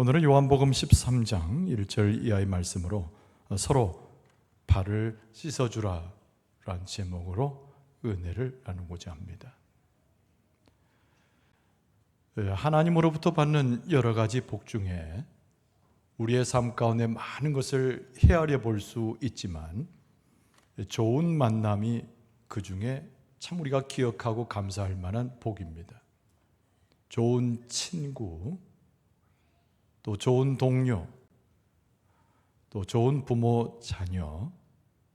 오늘은 요한복음 13장 1절 이하의 말씀으로 서로 발을 씻어주라 라는 제목으로 은혜를 나누고자 합니다. 하나님으로부터 받는 여러 가지 복 중에 우리의 삶 가운데 많은 것을 헤아려 볼 수 있지만 좋은 만남이 그 중에 참 우리가 기억하고 감사할 만한 복입니다. 좋은 친구, 또 좋은 동료, 또 좋은 부모, 자녀,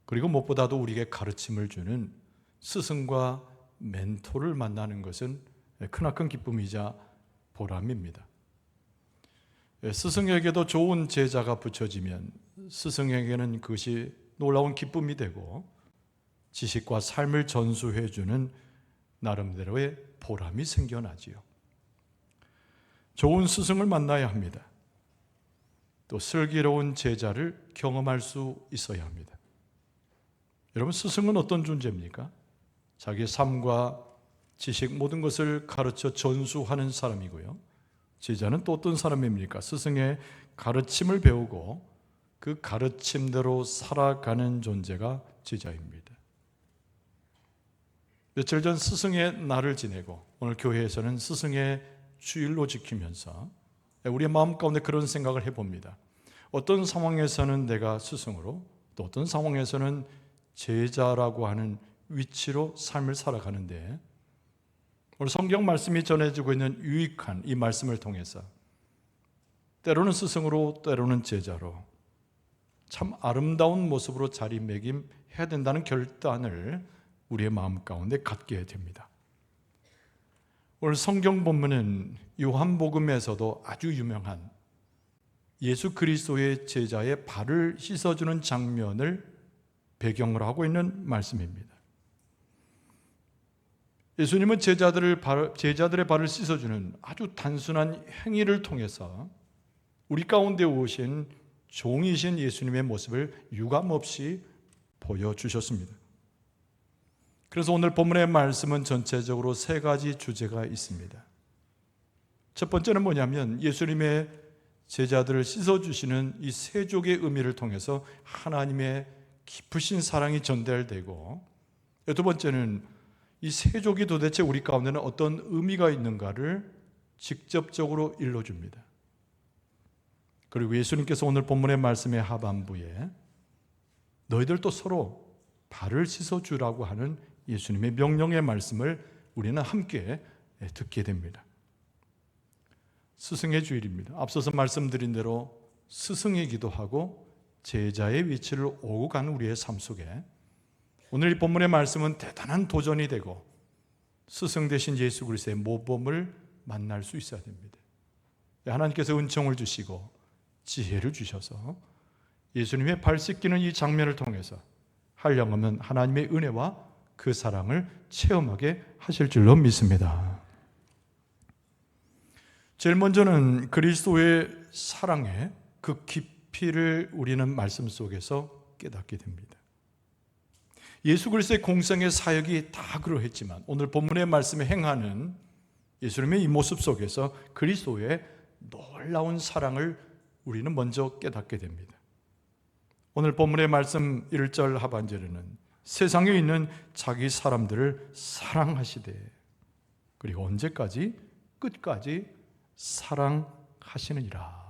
그리고 무엇보다도 우리에게 가르침을 주는 스승과 멘토를 만나는 것은 크나큰 기쁨이자 보람입니다. 스승에게도 좋은 제자가 붙여지면 스승에게는 그것이 놀라운 기쁨이 되고 지식과 삶을 전수해 주는 나름대로의 보람이 생겨나지요. 좋은 스승을 만나야 합니다. 또 슬기로운 제자를 경험할 수 있어야 합니다. 여러분, 스승은 어떤 존재입니까? 자기 삶과 지식 모든 것을 가르쳐 전수하는 사람이고요. 제자는 또 어떤 사람입니까? 스승의 가르침을 배우고 그 가르침대로 살아가는 존재가 제자입니다. 며칠 전 스승의 날을 지내고 오늘 교회에서는 스승의 주일로 지키면서 우리의 마음 가운데 그런 생각을 해봅니다. 어떤 상황에서는 내가 스승으로, 또 어떤 상황에서는 제자라고 하는 위치로 삶을 살아가는데, 오늘 성경 말씀이 전해지고 있는 유익한 이 말씀을 통해서 때로는 스승으로, 때로는 제자로 참 아름다운 모습으로 자리매김해야 된다는 결단을 우리의 마음 가운데 갖게 됩니다. 오늘 성경 본문은 요한복음에서도 아주 유명한 예수 그리스도의 제자의 발을 씻어주는 장면을 배경으로 하고 있는 말씀입니다. 예수님은 제자들의 발을 씻어주는 아주 단순한 행위를 통해서 우리 가운데 오신 종이신 예수님의 모습을 유감없이 보여주셨습니다. 그래서 오늘 본문의 말씀은 전체적으로 세 가지 주제가 있습니다. 첫 번째는 뭐냐면 예수님의 제자들을 씻어주시는 이 세족의 의미를 통해서 하나님의 깊으신 사랑이 전달되고, 두 번째는 이 세족이 도대체 우리 가운데는 어떤 의미가 있는가를 직접적으로 일러줍니다. 그리고 예수님께서 오늘 본문의 말씀의 하반부에 너희들도 서로 발을 씻어주라고 하는 예수님의 명령의 말씀을 우리는 함께 듣게 됩니다. 스승의 주일입니다. 앞서서 말씀드린 대로 스승이기도 하고 제자의 위치를 오고 가는 우리의 삶 속에 오늘 이 본문의 말씀은 대단한 도전이 되고 스승 되신 예수 그리스도의 모범을 만날 수 있어야 됩니다. 하나님께서 은총을 주시고 지혜를 주셔서 예수님의 발 씻기는 이 장면을 통해서 하려면 하나님의 은혜와 그 사랑을 체험하게 하실 줄로 믿습니다. 제일 먼저는 그리스도의 사랑의 그 깊이를 우리는 말씀 속에서 깨닫게 됩니다. 예수 그리스도의 공생의 사역이 다 그러했지만 오늘 본문의 말씀에 행하는 예수님의 이 모습 속에서 그리스도의 놀라운 사랑을 우리는 먼저 깨닫게 됩니다. 오늘 본문의 말씀 1절 하반절에는 세상에 있는 자기 사람들을 사랑하시되, 그리고 언제까지? 끝까지 사랑하시느니라.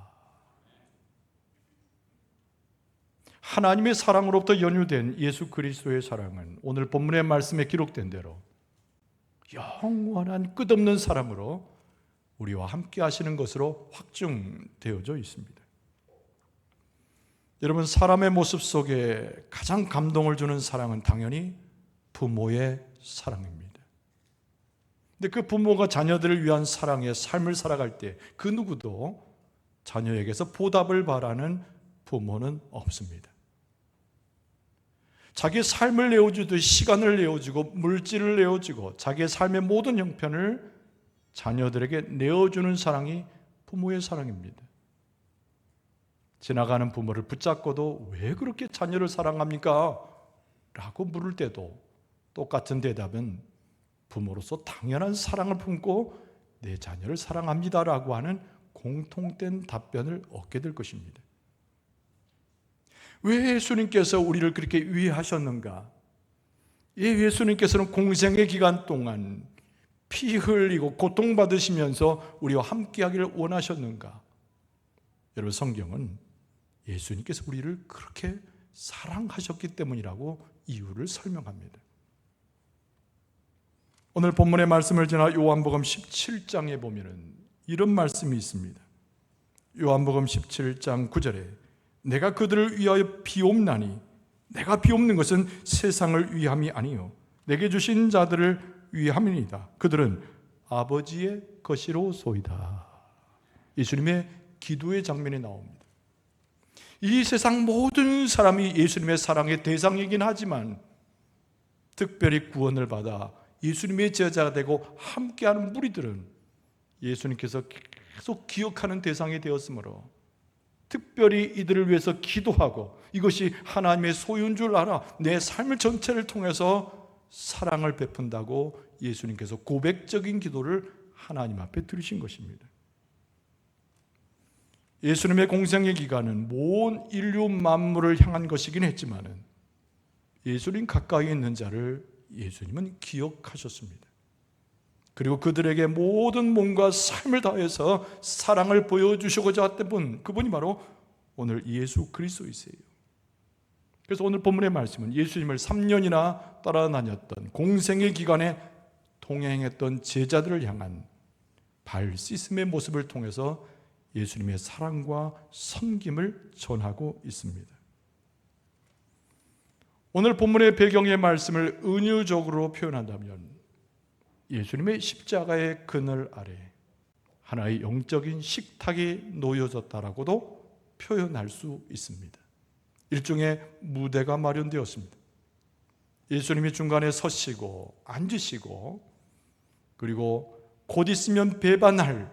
하나님의 사랑으로부터 연유된 예수 그리스도의 사랑은 오늘 본문의 말씀에 기록된 대로 영원한 끝없는 사랑으로 우리와 함께 하시는 것으로 확증되어져 있습니다. 여러분, 사람의 모습 속에 가장 감동을 주는 사랑은 당연히 부모의 사랑입니다. 근데 그 부모가 자녀들을 위한 사랑의 삶을 살아갈 때 그 누구도 자녀에게서 보답을 바라는 부모는 없습니다. 자기의 삶을 내어주듯 시간을 내어주고 물질을 내어주고 자기의 삶의 모든 형편을 자녀들에게 내어주는 사랑이 부모의 사랑입니다. 지나가는 부모를 붙잡고도 왜 그렇게 자녀를 사랑합니까? 라고 물을 때도 똑같은 대답은 부모로서 당연한 사랑을 품고 내 자녀를 사랑합니다라고 하는 공통된 답변을 얻게 될 것입니다. 왜 예수님께서 우리를 그렇게 위하셨는가? 예수님께서는 공생의 기간 동안 피 흘리고 고통받으시면서 우리와 함께하기를 원하셨는가? 여러분, 성경은 예수님께서 우리를 그렇게 사랑하셨기 때문이라고 이유를 설명합니다. 오늘 본문의 말씀을 지나 요한복음 17장에 보면 이런 말씀이 있습니다. 요한복음 17장 9절에 내가 그들을 위하여 비옵나니 내가 비옵는 것은 세상을 위함이 아니요 내게 주신 자들을 위함이니이다. 그들은 아버지의 것이로소이다. 예수님의 기도의 장면이 나옵니다. 이 세상 모든 사람이 예수님의 사랑의 대상이긴 하지만 특별히 구원을 받아 예수님의 제자가 되고 함께하는 무리들은 예수님께서 계속 기억하는 대상이 되었으므로 특별히 이들을 위해서 기도하고 이것이 하나님의 소유인 줄 알아 내 삶을 전체를 통해서 사랑을 베푼다고 예수님께서 고백적인 기도를 하나님 앞에 드리신 것입니다. 예수님의 공생의 기간은 온 인류 만물을 향한 것이긴 했지만 예수님 가까이 있는 자를 예수님은 기억하셨습니다. 그리고 그들에게 모든 몸과 삶을 다해서 사랑을 보여주시고자 했던 분, 그분이 바로 오늘 예수 그리스도이세요. 그래서 오늘 본문의 말씀은 예수님을 3년이나 따라다녔던 공생의 기간에 동행했던 제자들을 향한 발 씻음의 모습을 통해서 예수님의 사랑과 섬김을 전하고 있습니다. 오늘 본문의 배경의 말씀을 은유적으로 표현한다면 예수님의 십자가의 그늘 아래 하나의 영적인 식탁이 놓여졌다라고도 표현할 수 있습니다. 일종의 무대가 마련되었습니다. 예수님이 중간에 서시고 앉으시고 그리고 곧 있으면 배반할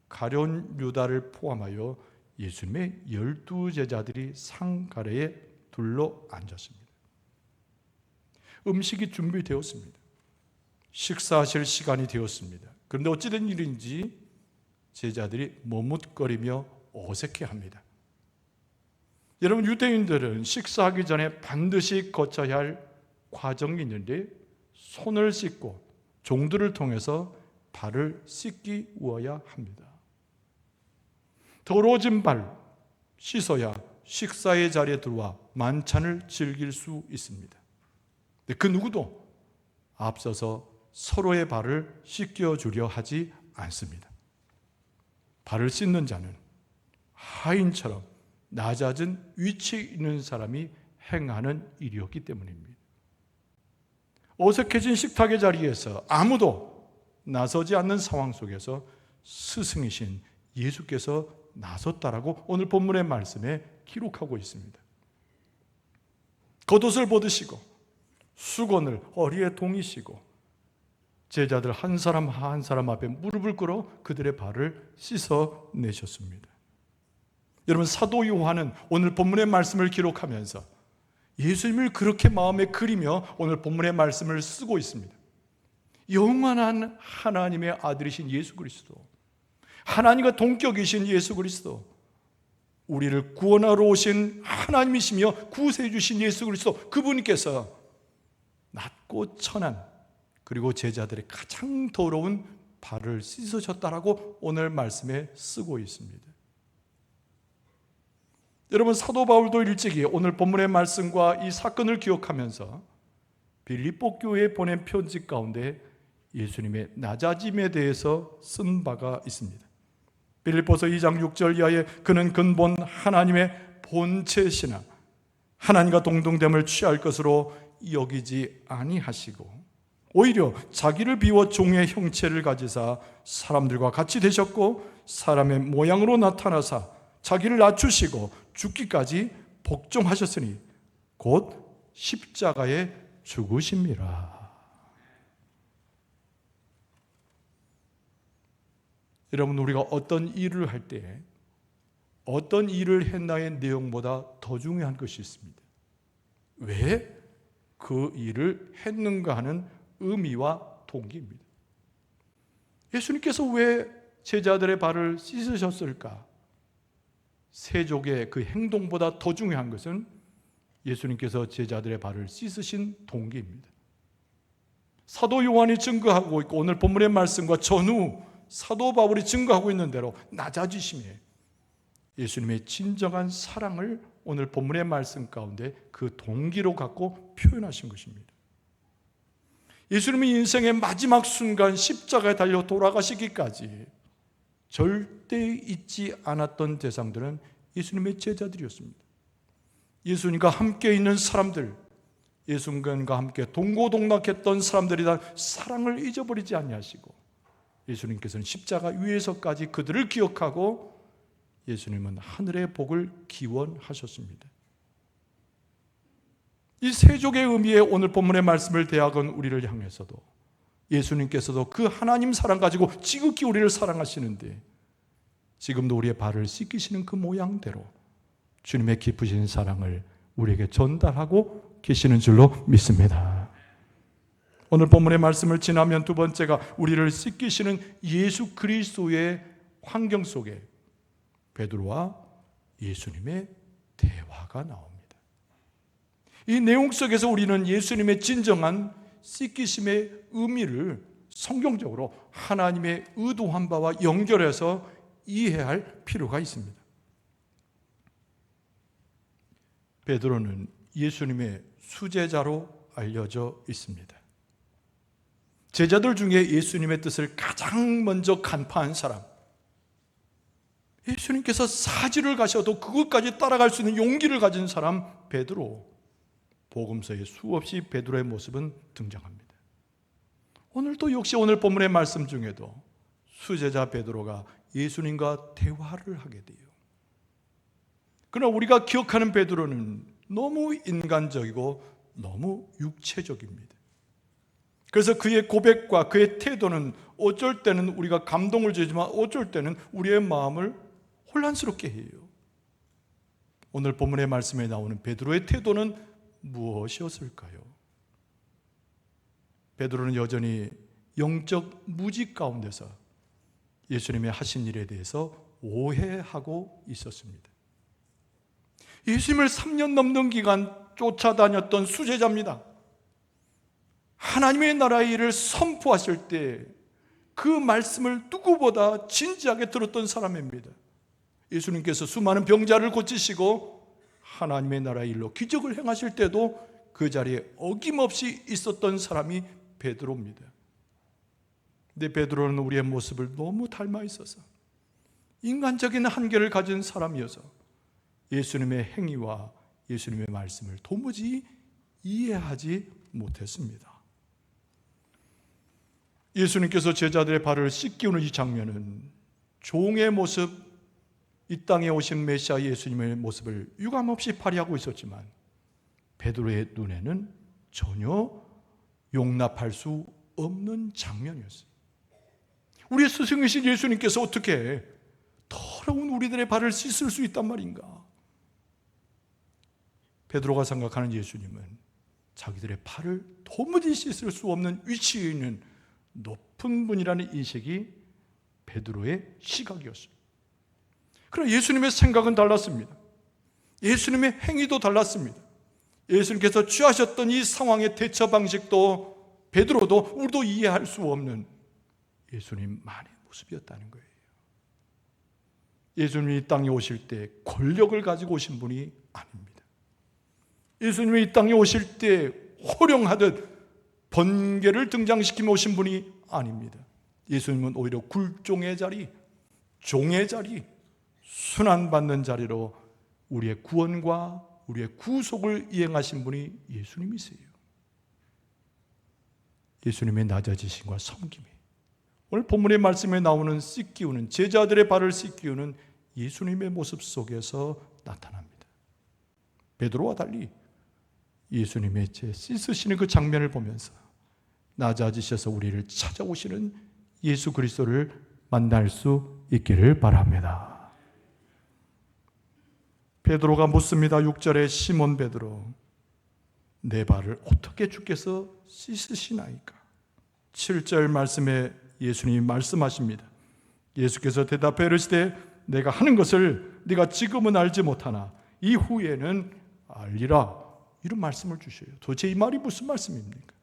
가룟 유다를 포함하여 예수님의 12제자들이 상가래에 둘러 앉았습니다. 음식이 준비되었습니다. 식사하실 시간이 되었습니다. 그런데 어찌된 일인지 제자들이 머뭇거리며 어색해합니다. 여러분, 유대인들은 식사하기 전에 반드시 거쳐야 할 과정이 있는데 손을 씻고 종들을 통해서 발을 씻기 위하여 합니다. 더러워진 발 씻어야 식사의 자리에 들어와 만찬을 즐길 수 있습니다. 그 누구도 앞서서 서로의 발을 씻겨주려 하지 않습니다. 발을 씻는 자는 하인처럼 낮아진 위치에 있는 사람이 행하는 일이었기 때문입니다. 어색해진 식탁의 자리에서 아무도 나서지 않는 상황 속에서 스승이신 예수께서 나섰다라고 오늘 본문의 말씀에 기록하고 있습니다. 겉옷을 벗으시고 수건을 허리에 동이시고 제자들 한 사람 한 사람 앞에 무릎을 꿇어 그들의 발을 씻어내셨습니다. 여러분, 사도 요한은 오늘 본문의 말씀을 기록하면서 예수님을 그렇게 마음에 그리며 오늘 본문의 말씀을 쓰고 있습니다. 영원한 하나님의 아들이신 예수 그리스도, 하나님과 동격이신 예수 그리스도, 우리를 구원하러 오신 하나님이시며 구세해 주신 예수 그리스도, 그분께서 낮고 천한 그리고 제자들의 가장 더러운 발을 씻으셨다라고 오늘 말씀에 쓰고 있습니다. 여러분, 사도 바울도 일찍이 오늘 본문의 말씀과 이 사건을 기억하면서 빌립보 교회에 보낸 편지 가운데 예수님의 낮아짐에 대해서 쓴 바가 있습니다. 빌립보서 2장 6절 이하에 그는 근본 하나님의 본체시나 하나님과 동등됨을 취할 것으로 여기지 아니하시고 오히려 자기를 비워 종의 형체를 가지사 사람들과 같이 되셨고 사람의 모양으로 나타나사 자기를 낮추시고 죽기까지 복종하셨으니 곧 십자가에 죽으심이라. 여러분, 우리가 어떤 일을 할 때 어떤 일을 했나의 내용보다 더 중요한 것이 있습니다. 왜 그 일을 했는가 하는 의미와 동기입니다. 예수님께서 왜 제자들의 발을 씻으셨을까? 세족의 그 행동보다 더 중요한 것은 예수님께서 제자들의 발을 씻으신 동기입니다. 사도 요한이 증거하고 있고 오늘 본문의 말씀과 전후 사도 바울이 증거하고 있는 대로 낮아지심에 예수님의 진정한 사랑을 오늘 본문의 말씀 가운데 그 동기로 갖고 표현하신 것입니다. 예수님이 인생의 마지막 순간 십자가에 달려 돌아가시기까지 절대 잊지 않았던 대상들은 예수님의 제자들이었습니다. 예수님과 함께 있는 사람들, 예수님과 함께 동고동락했던 사람들이 다 사랑을 잊어버리지 아니하시고 예수님께서는 십자가 위에서까지 그들을 기억하고 예수님은 하늘의 복을 기원하셨습니다. 이 세족의 의미에 오늘 본문의 말씀을 대하건 우리를 향해서도 예수님께서도 그 하나님 사랑 가지고 지극히 우리를 사랑하시는데 지금도 우리의 발을 씻기시는 그 모양대로 주님의 깊으신 사랑을 우리에게 전달하고 계시는 줄로 믿습니다. 오늘 본문의 말씀을 지나면 두 번째가 우리를 씻기시는 예수 그리스도의 환경 속에 베드로와 예수님의 대화가 나옵니다. 이 내용 속에서 우리는 예수님의 진정한 씻기심의 의미를 성경적으로 하나님의 의도한 바와 연결해서 이해할 필요가 있습니다. 베드로는 예수님의 수제자로 알려져 있습니다. 제자들 중에 예수님의 뜻을 가장 먼저 간파한 사람, 예수님께서 사지를 가셔도 그것까지 따라갈 수 있는 용기를 가진 사람 베드로. 복음서에 수없이 베드로의 모습은 등장합니다. 오늘도 역시 오늘 본문의 말씀 중에도 수제자 베드로가 예수님과 대화를 하게 돼요. 그러나 우리가 기억하는 베드로는 너무 인간적이고 너무 육체적입니다. 그래서 그의 고백과 그의 태도는 어쩔 때는 우리가 감동을 주지만 어쩔 때는 우리의 마음을 혼란스럽게 해요. 오늘 본문의 말씀에 나오는 베드로의 태도는 무엇이었을까요? 베드로는 여전히 영적 무지 가운데서 예수님의 하신 일에 대해서 오해하고 있었습니다. 예수님을 3년 넘는 기간 쫓아다녔던 수제자입니다. 하나님의 나라의 일을 선포하실 때 그 말씀을 누구보다 진지하게 들었던 사람입니다. 예수님께서 수많은 병자를 고치시고 하나님의 나라의 일로 기적을 행하실 때도 그 자리에 어김없이 있었던 사람이 베드로입니다. 근데 베드로는 우리의 모습을 너무 닮아 있어서 인간적인 한계를 가진 사람이어서 예수님의 행위와 예수님의 말씀을 도무지 이해하지 못했습니다. 예수님께서 제자들의 발을 씻기우는 이 장면은 종의 모습, 이 땅에 오신 메시아 예수님의 모습을 유감없이 발휘하고 있었지만 베드로의 눈에는 전혀 용납할 수 없는 장면이었어요. 우리의 스승이신 예수님께서 어떻게 더러운 우리들의 발을 씻을 수 있단 말인가? 베드로가 생각하는 예수님은 자기들의 발을 도무지 씻을 수 없는 위치에 있는 높은 분이라는 인식이 베드로의 시각이었어요. 그러나 예수님의 생각은 달랐습니다. 예수님의 행위도 달랐습니다. 예수님께서 취하셨던 이 상황의 대처 방식도 베드로도 우리도 이해할 수 없는 예수님만의 모습이었다는 거예요. 예수님이 이 땅에 오실 때 권력을 가지고 오신 분이 아닙니다. 예수님이 이 땅에 오실 때 호령하듯 번개를 등장시키며 오신 분이 아닙니다. 예수님은 오히려 굴종의 자리, 종의 자리, 순환받는 자리로 우리의 구원과 우리의 구속을 이행하신 분이 예수님이세요. 예수님의 낮아지심과 섬김이 오늘 본문의 말씀에 나오는 씻기우는 제자들의 발을 씻기우는 예수님의 모습 속에서 나타납니다. 베드로와 달리 예수님의 제 씻으시는 그 장면을 보면서 낮아지셔서 우리를 찾아오시는 예수 그리스도를 만날 수 있기를 바랍니다. 베드로가 묻습니다. 6절에 시몬 베드로, 내 발을 어떻게 주께서 씻으시나이까? 7절 말씀에 예수님이 말씀하십니다. 예수께서 대답해 이르시되 내가 하는 것을 네가 지금은 알지 못하나 이후에는 알리라. 이런 말씀을 주셔요. 도대체 이 말이 무슨 말씀입니까?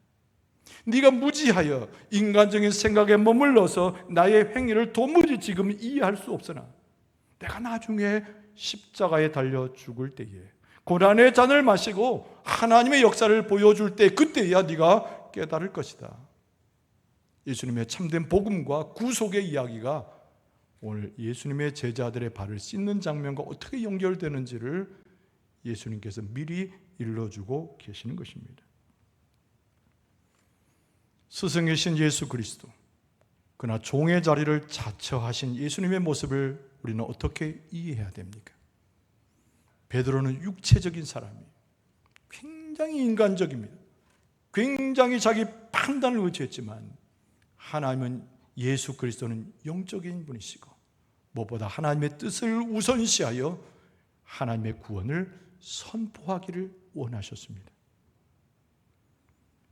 네가 무지하여 인간적인 생각에 머물러서 나의 행위를 도무지 지금 이해할 수 없으나 내가 나중에 십자가에 달려 죽을 때에 고난의 잔을 마시고 하나님의 역사를 보여줄 때 그때야 네가 깨달을 것이다. 예수님의 참된 복음과 구속의 이야기가 오늘 예수님의 제자들의 발을 씻는 장면과 어떻게 연결되는지를 예수님께서 미리 일러주고 계시는 것입니다. 스승이신 예수 그리스도, 그러나 종의 자리를 자처하신 예수님의 모습을 우리는 어떻게 이해해야 됩니까? 베드로는 육체적인 사람이에요. 굉장히 인간적입니다. 굉장히 자기 판단을 의지했지만 하나님은, 예수 그리스도는 영적인 분이시고 무엇보다 하나님의 뜻을 우선시하여 하나님의 구원을 선포하기를 원하셨습니다.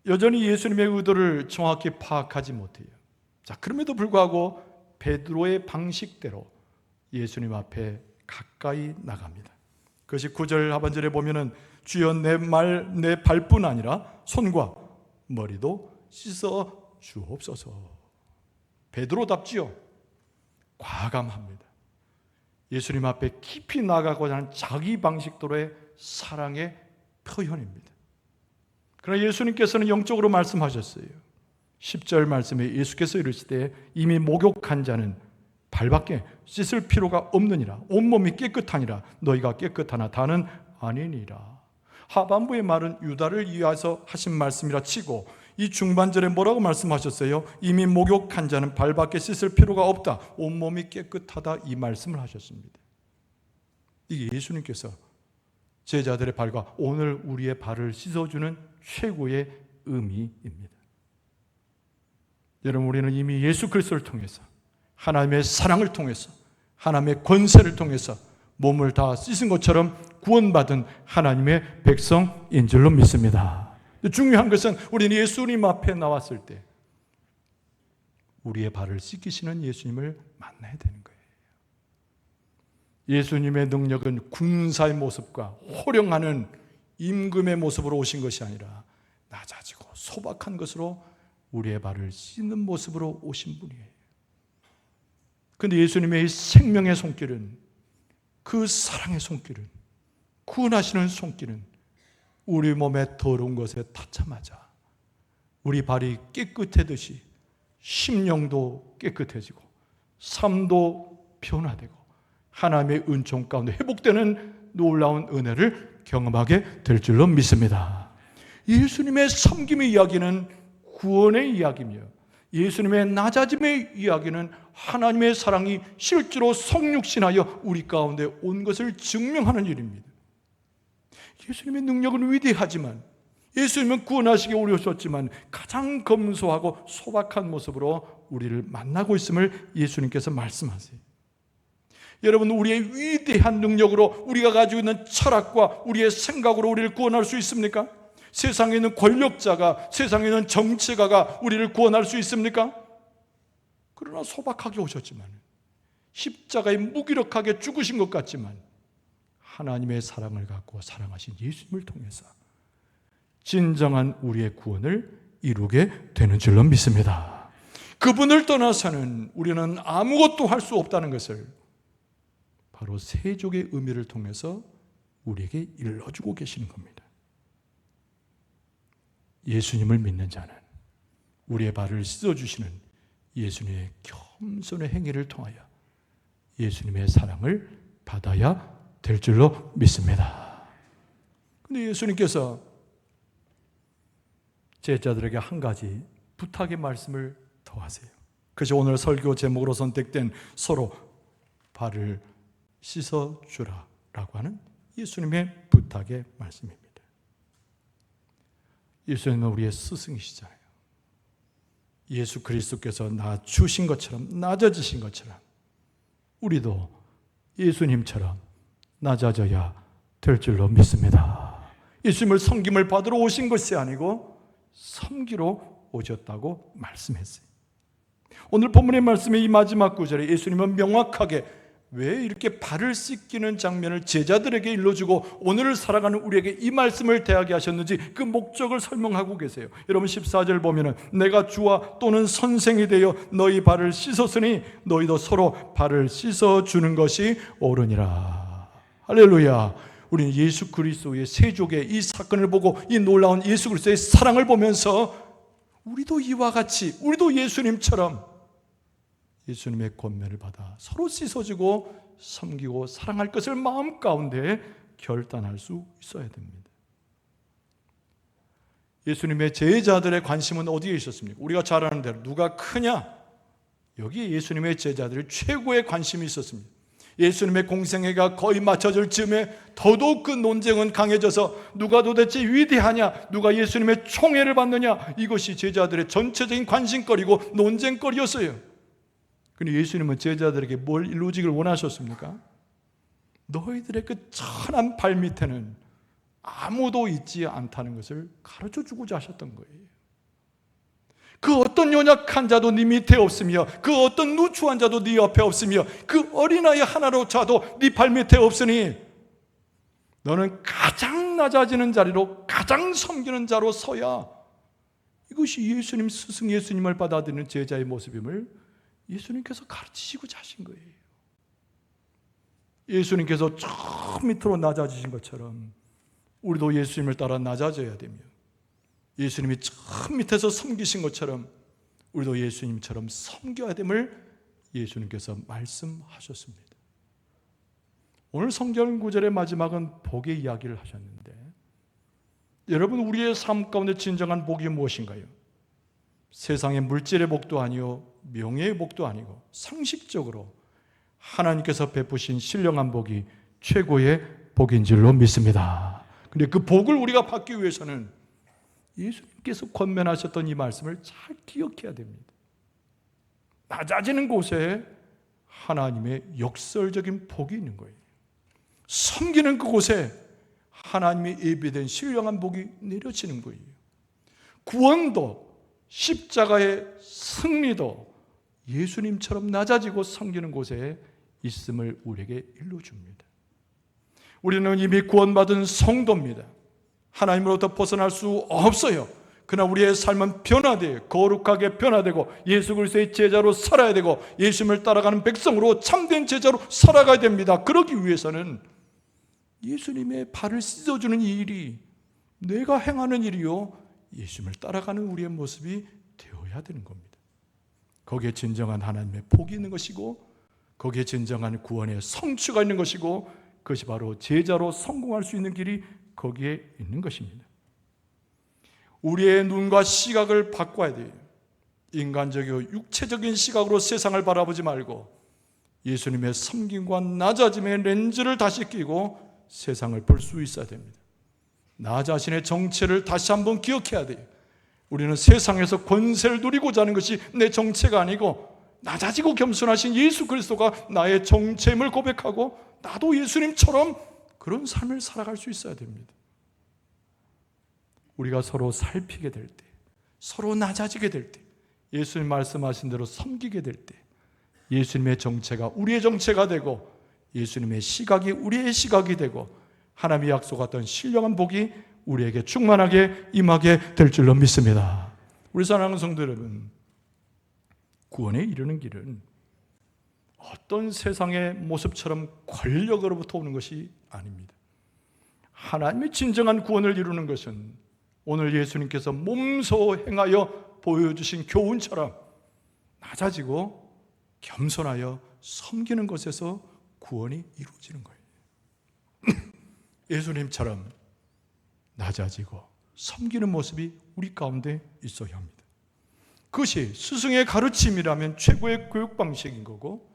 여전히 예수님의 의도를 정확히 파악하지 못해요. 자, 그럼에도 불구하고 베드로의 방식대로 예수님 앞에 가까이 나갑니다. 그것이 9절 하반절에 보면은 주여 내 발뿐 아니라 손과 머리도 씻어 주옵소서. 베드로답지요. 과감합니다. 예수님 앞에 깊이 나가고자 하는 자기 방식대로의 사랑의 표현입니다. 그러나 예수님께서는 영적으로 말씀하셨어요. 10절 말씀에 예수께서 이르시되 이미 목욕한 자는 발밖에 씻을 필요가 없느니라. 온몸이 깨끗하니라. 너희가 깨끗하나 다는 아니니라. 하반부의 말은 유다를 위하여서 하신 말씀이라 치고 이 중반절에 뭐라고 말씀하셨어요? 이미 목욕한 자는 발밖에 씻을 필요가 없다. 온몸이 깨끗하다. 이 말씀을 하셨습니다. 이게 예수님께서 제자들의 발과 오늘 우리의 발을 씻어주는 최고의 의미입니다. 여러분, 우리는 이미 예수 그리스도를 통해서, 하나님의 사랑을 통해서, 하나님의 권세를 통해서 몸을 다 씻은 것처럼 구원받은 하나님의 백성인 줄로 믿습니다. 중요한 것은 우리는 예수님 앞에 나왔을 때 우리의 발을 씻기시는 예수님을 만나야 되는 거예요. 예수님의 능력은 군사의 모습과 호령하는 임금의 모습으로 오신 것이 아니라 낮아지고 소박한 것으로 우리의 발을 씻는 모습으로 오신 분이에요. 그런데 예수님의 이 생명의 손길은, 그 사랑의 손길은, 구원하시는 손길은 우리 몸의 더러운 것에 닿자마자 우리 발이 깨끗해듯이 심령도 깨끗해지고 삶도 변화되고 하나님의 은총 가운데 회복되는 놀라운 은혜를 경험하게 될 줄로 믿습니다. 예수님의 섬김의 이야기는 구원의 이야기며 예수님의 낮아짐의 이야기는 하나님의 사랑이 실제로 성육신하여 우리 가운데 온 것을 증명하는 일입니다. 예수님의 능력은 위대하지만, 예수님은 구원하시기 오셨지만 가장 검소하고 소박한 모습으로 우리를 만나고 있음을 예수님께서 말씀하세요. 여러분, 우리의 위대한 능력으로, 우리가 가지고 있는 철학과 우리의 생각으로 우리를 구원할 수 있습니까? 세상에 있는 권력자가, 세상에 있는 정치가가 우리를 구원할 수 있습니까? 그러나 소박하게 오셨지만, 십자가에 무기력하게 죽으신 것 같지만 하나님의 사랑을 갖고 사랑하신 예수님을 통해서 진정한 우리의 구원을 이루게 되는 줄로 믿습니다. 그분을 떠나서는 우리는 아무것도 할 수 없다는 것을 바로 세족의 의미를 통해서 우리에게 일러주고 계시는 겁니다. 예수님을 믿는 자는 우리의 발을 씻어주시는 예수님의 겸손의 행위를 통하여 예수님의 사랑을 받아야 될 줄로 믿습니다. 그런데 예수님께서 제자들에게 한 가지 부탁의 말씀을 더 하세요. 그것이 오늘 설교 제목으로 선택된 서로 발을 씻어주라 라고 하는 예수님의 부탁의 말씀입니다. 예수님은 우리의 스승이시잖아요. 예수 그리스도께서 낮추신 것처럼, 낮아지신 것처럼 우리도 예수님처럼 낮아져야 될 줄로 믿습니다. 예수님을 섬김을 받으러 오신 것이 아니고 섬기러 오셨다고 말씀했어요. 오늘 본문의 말씀의 이 마지막 구절에 예수님은 명확하게 왜 이렇게 발을 씻기는 장면을 제자들에게 일러주고 오늘을 살아가는 우리에게 이 말씀을 대하게 하셨는지 그 목적을 설명하고 계세요. 여러분 14절 보면은 내가 주와 또는 선생이 되어 너희 발을 씻었으니 너희도 서로 발을 씻어주는 것이 옳으니라. 할렐루야. 우리는 예수 그리스도의 세족의 이 사건을 보고 이 놀라운 예수 그리스도의 사랑을 보면서 우리도 이와 같이 우리도 예수님처럼 예수님의 권면을 받아 서로 씻어주고 섬기고 사랑할 것을 마음 가운데 결단할 수 있어야 됩니다. 예수님의 제자들의 관심은 어디에 있었습니까? 우리가 잘 아는 대로 누가 크냐? 여기에 예수님의 제자들이 최고의 관심이 있었습니다. 예수님의 공생애가 거의 맞춰질 즈음에 더더욱 그 논쟁은 강해져서 누가 도대체 위대하냐, 누가 예수님의 총애를 받느냐, 이것이 제자들의 전체적인 관심거리고 논쟁거리였어요. 근데 예수님은 제자들에게 뭘 이루어지길 원하셨습니까? 너희들의 그 천한 발밑에는 아무도 있지 않다는 것을 가르쳐 주고자 하셨던 거예요. 그 어떤 연약한 자도 네 밑에 없으며 그 어떤 누추한 자도 네 옆에 없으며 그 어린아이 하나로 자도 네 발밑에 없으니 너는 가장 낮아지는 자리로 가장 섬기는 자로 서야 이것이 예수님 스승 예수님을 받아들이는 제자의 모습임을 예수님께서 가르치시고자 하신 거예요. 예수님께서 저 밑으로 낮아지신 것처럼 우리도 예수님을 따라 낮아져야 되며 예수님이 저 밑에서 섬기신 것처럼 우리도 예수님처럼 섬겨야 됨을 예수님께서 말씀하셨습니다. 오늘 성경 구절의 마지막은 복의 이야기를 하셨는데 여러분 우리의 삶 가운데 진정한 복이 무엇인가요? 세상의 물질의 복도 아니요 명예의 복도 아니고 상식적으로 하나님께서 베푸신 신령한 복이 최고의 복인 줄로 믿습니다. 그런데 그 복을 우리가 받기 위해서는 예수님께서 권면하셨던 이 말씀을 잘 기억해야 됩니다. 낮아지는 곳에 하나님의 역설적인 복이 있는 거예요. 섬기는 그곳에 하나님의 예비된 신령한 복이 내려지는 거예요. 구원도 십자가의 승리도 예수님처럼 낮아지고 섬기는 곳에 있음을 우리에게 일러줍니다. 우리는 이미 구원받은 성도입니다. 하나님으로부터 벗어날 수 없어요. 그러나 우리의 삶은 변화되어 거룩하게 변화되고 예수 그리스도의 제자로 살아야 되고 예수님을 따라가는 백성으로 참된 제자로 살아가야 됩니다. 그러기 위해서는 예수님의 발을 씻어주는 이 일이 내가 행하는 일이요 예수님을 따라가는 우리의 모습이 되어야 되는 겁니다. 거기에 진정한 하나님의 복이 있는 것이고 거기에 진정한 구원의 성취가 있는 것이고 그것이 바로 제자로 성공할 수 있는 길이 거기에 있는 것입니다. 우리의 눈과 시각을 바꿔야 돼요. 인간적이고 육체적인 시각으로 세상을 바라보지 말고 예수님의 섬김과 낮아짐의 렌즈를 다시 끼고 세상을 볼 수 있어야 됩니다. 나 자신의 정체를 다시 한번 기억해야 돼요. 우리는 세상에서 권세를 누리고자 하는 것이 내 정체가 아니고 낮아지고 겸손하신 예수 그리스도가 나의 정체임을 고백하고 나도 예수님처럼 그런 삶을 살아갈 수 있어야 됩니다. 우리가 서로 살피게 될 때, 서로 낮아지게 될 때, 예수님 말씀하신 대로 섬기게 될 때 예수님의 정체가 우리의 정체가 되고 예수님의 시각이 우리의 시각이 되고 하나님의 약속했던 신령한 복이 우리에게 충만하게 임하게 될 줄로 믿습니다. 우리 사랑하는 성도 여러분, 구원에 이르는 길은 어떤 세상의 모습처럼 권력으로부터 오는 것이 아닙니다. 하나님의 진정한 구원을 이루는 것은 오늘 예수님께서 몸소 행하여 보여주신 교훈처럼 낮아지고 겸손하여 섬기는 것에서 구원이 이루어지는 거예요. 예수님처럼 낮아지고 섬기는 모습이 우리 가운데 있어야 합니다. 그것이 스승의 가르침이라면 최고의 교육 방식인 거고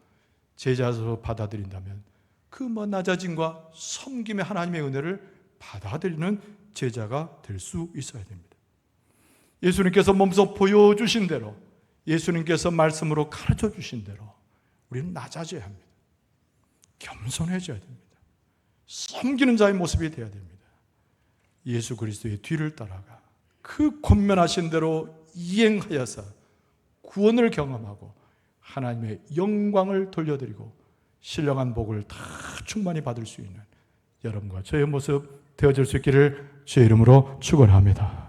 제자로 받아들인다면 그 낮아짐과 섬김의 하나님의 은혜를 받아들이는 제자가 될 수 있어야 됩니다. 예수님께서 몸소 보여주신 대로 예수님께서 말씀으로 가르쳐 주신 대로 우리는 낮아져야 합니다. 겸손해져야 됩니다. 섬기는 자의 모습이 되어야 됩니다. 예수 그리스도의 뒤를 따라가 그 권면하신 대로 이행하여서 구원을 경험하고 하나님의 영광을 돌려드리고 신령한 복을 다 충만히 받을 수 있는 여러분과 저의 모습 되어질 수 있기를 주의 이름으로 축원합니다.